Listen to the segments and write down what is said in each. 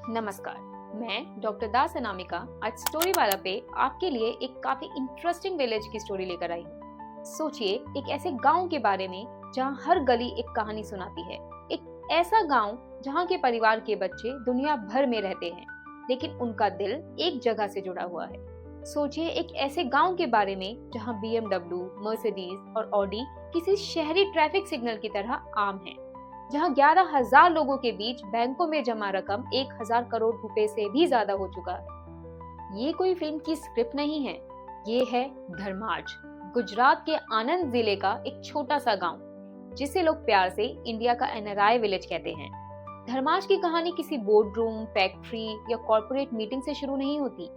नमस्कार, मैं डॉक्टर दास अनामिका आज स्टोरी वाला पे आपके लिए एक काफी इंटरेस्टिंग विलेज की स्टोरी लेकर आई हूँ। सोचिए एक ऐसे गांव के बारे में जहाँ हर गली एक कहानी सुनाती है। एक ऐसा गांव जहाँ के परिवार के बच्चे दुनिया भर में रहते हैं, लेकिन उनका दिल एक जगह से जुड़ा हुआ है। सोचिए एक ऐसे गांव के बारे में जहाँ BMW, मर्सिडीज और ऑडी किसी शहरी ट्रैफिक सिग्नल की तरह आम है, जहां 11,000 लोगों के बीच बैंकों में जमा रकम 1,000 करोड़ रुपए से भी ज्यादा हो चुका है। ये कोई फिल्म की स्क्रिप्ट नहीं है, ये है धर्माज, गुजरात के आनंद जिले का एक छोटा सा गांव, जिसे लोग प्यार से इंडिया का NRI विलेज कहते हैं। धर्माज की कहानी किसी बोर्ड रूम, फैक्ट्री या कॉर्पोरेट मीटिंग से शुरू नहीं होती।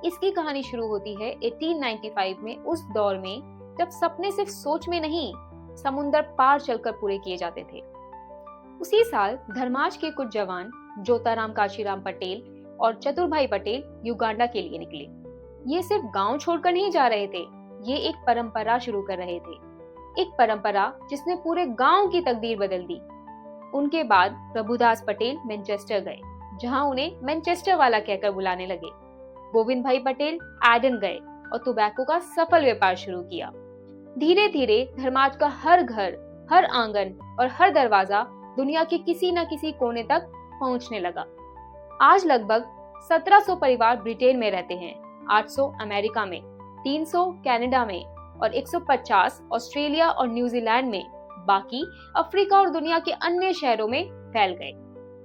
इसकी कहानी शुरू होती है 1895 में, उस दौर में जब सपने सिर्फ सोच में नहीं, समुंदर पार चलकर पूरे किए जाते थे। उसी साल धर्माज के कुछ जवान जोताराम काशीराम पटेल और चतुरभाई पटेल युगांडा के लिए निकले। ये सिर्फ गांव छोड़कर नहीं जा रहे थे, ये एक परंपरा शुरू कर रहे थे, एक परंपरा जिसने पूरे गांव की तकदीर बदल दी। उनके बाद प्रभुदास पटेल मैनचेस्टर गए, जहां उन्हें मैनचेस्टर वाला कहकर बुलाने लगे। गोविंद भाई पटेल एडन गए और टोबैको का सफल व्यापार शुरू किया। धीरे धीरे धर्माज का हर घर, हर आंगन और हर दरवाजा दुनिया के किसी न किसी कोने तक पहुंचने लगा। आज लगभग 1700 परिवार ब्रिटेन में रहते हैं, 800 अमेरिका में, 300 कनाडा में और 150 ऑस्ट्रेलिया और न्यूजीलैंड में। बाकी अफ्रीका और दुनिया के अन्य शहरों में फैल गए।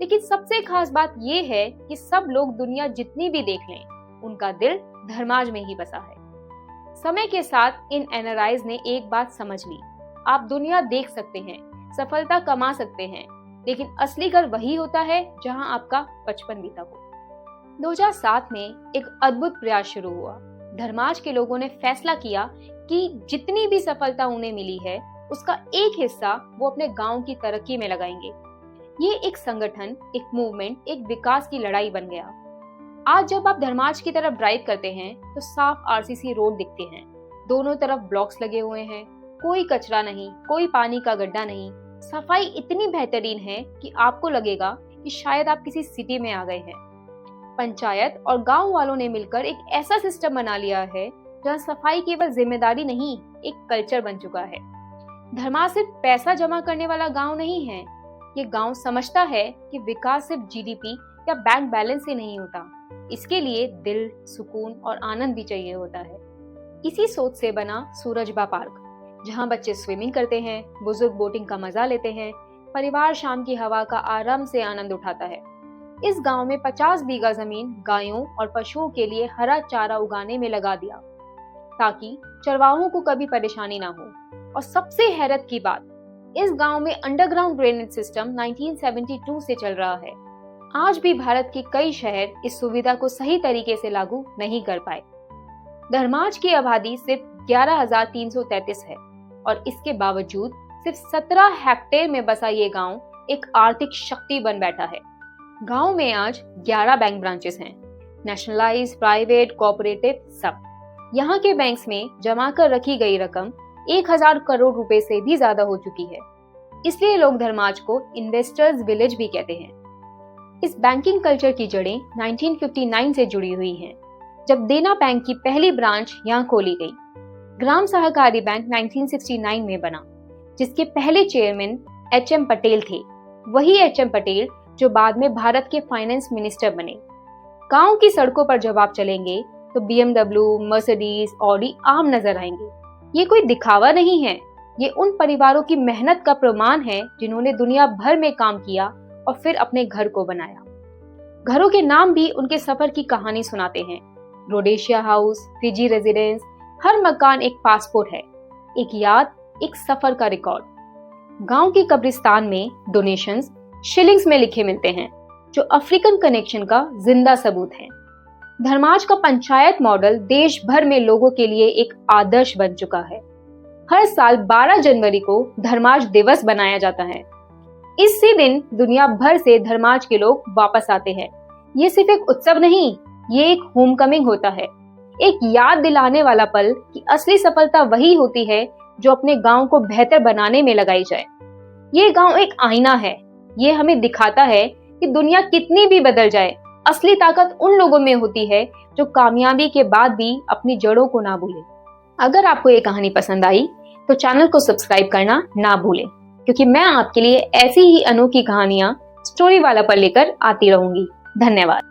लेकिन सबसे खास बात यह है कि सब लोग दुनिया जितनी भी देख लें, उनका दिल धर्माज में ही बसा है। समय के साथ इन NRIs ने एक बात समझ ली, आप दुनिया देख सकते हैं, सफलता कमा सकते हैं, लेकिन असली घर वही होता है जहां आपका बचपन बीता हो। 2007 में एक अद्भुत प्रयास शुरू हुआ। धर्माज के लोगों ने फैसला किया कि जितनी भी सफलता उन्हें मिली है, उसका एक हिस्सा वो अपने गांव की तरक्की में लगाएंगे। ये एक संगठन, एक मूवमेंट, एक विकास की लड़ाई बन गया। आज जब आप धर्माज की तरफ ड्राइव करते हैं तो साफ RCC रोड दिखते हैं, दोनों तरफ ब्लॉक्स लगे हुए हैं, कोई कचरा नहीं, कोई पानी का गड्ढा नहीं। सफाई इतनी बेहतरीन है कि आपको लगेगा कि शायद आप किसी सिटी में आ गए हैं। पंचायत और गांव वालों ने मिलकर एक ऐसा सिस्टम बना लिया है जहां सफाई केवल जिम्मेदारी नहीं, एक कल्चर बन चुका है। धर्माज सिर्फ पैसा जमा करने वाला गांव नहीं है, ये गांव समझता है कि विकास सिर्फ GDP या बैंक बैलेंस से नहीं होता, इसके लिए दिल, सुकून और आनंद भी चाहिए होता है। इसी सोच से बना सूरजबा पार्क, जहां बच्चे स्विमिंग करते हैं, बुजुर्ग बोटिंग का मजा लेते हैं, परिवार शाम की हवा का आराम से आनंद उठाता है। इस गांव में 50 बीघा जमीन गायों और पशुओं के लिए हरा चारा उगाने में लगा दिया, ताकि चरवाहों को कभी परेशानी ना हो। और सबसे हैरत की बात, इस गांव में अंडरग्राउंड ड्रेनेज सिस्टम 1972 से चल रहा है। आज भी भारत के कई शहर इस सुविधा को सही तरीके से लागू नहीं कर पाए। धर्माज की आबादी सिर्फ 11,333 है और इसके बावजूद सिर्फ 17 हेक्टेयर में बसा ये गांव एक आर्थिक शक्ति बन बैठा है। गांव में आज 11 बैंक ब्रांचेस हैं, नेशनलाइज, प्राइवेट, कोऑपरेटिव, सब। यहाँ के बैंक्स में जमा कर रखी गई रकम 1,000 करोड़ रुपए से भी ज्यादा हो चुकी है। इसलिए लोग धर्माज को इन्वेस्टर्स विलेज भी कहते हैं। इस बैंकिंग कल्चर की जड़ें 1959 से जुड़ी हुई हैं, जब देना बैंक की पहली ब्रांच यहाँ खोली गई। ग्राम सहकारी बैंक 1969 में बना, जिसके पहले चेयरमैन HM पटेल थे, वही HM पटेल जो बाद में भारत के फाइनेंस मिनिस्टर बने। गांव की सड़कों पर जब आप चलेंगे तो BMW, मर्सिडीज, ऑडी आम नजर आएंगे। ये कोई दिखावा नहीं है, ये उन परिवारों की मेहनत का प्रमाण है जिन्होंने दुनिया भर में काम किया और फिर अपने घर को बनाया। घरों के नाम भी उनके सफर की कहानी सुनाते हैं। रोडेशिया हाउस, फिजी रेजिडेंस, हर मकान एक पासपोर्ट है, एक याद, एक सफर का रिकॉर्ड। गांव की कब्रिस्तान में डोनेशंस शिलिंग्स में लिखे मिलते हैं, जो अफ्रीकन कनेक्शन का जिंदा सबूत है। धर्माज का पंचायत मॉडल देश भर में लोगों के लिए एक आदर्श बन चुका है। हर साल 12 जनवरी को धर्माज दिवस बनाया जाता है। इसी दिन दुनिया भर से धर्माज के लोग वापस आते हैं। ये सिर्फ एक उत्सव नहीं, ये एक होमकमिंग होता है, एक याद दिलाने वाला पल कि असली सफलता वही होती है जो अपने गांव को बेहतर बनाने में लगाई जाए। ये गांव एक आईना है, ये हमें दिखाता है कि दुनिया कितनी भी बदल जाए, असली ताकत उन लोगों में होती है जो कामयाबी के बाद भी अपनी जड़ों को ना भूलें। अगर आपको ये कहानी पसंद आई तो चैनल को सब्सक्राइब करना ना भूलें, क्योंकि मैं आपके लिए ऐसी ही अनोखी कहानियां स्टोरी वाला पर लेकर आती रहूंगी। धन्यवाद।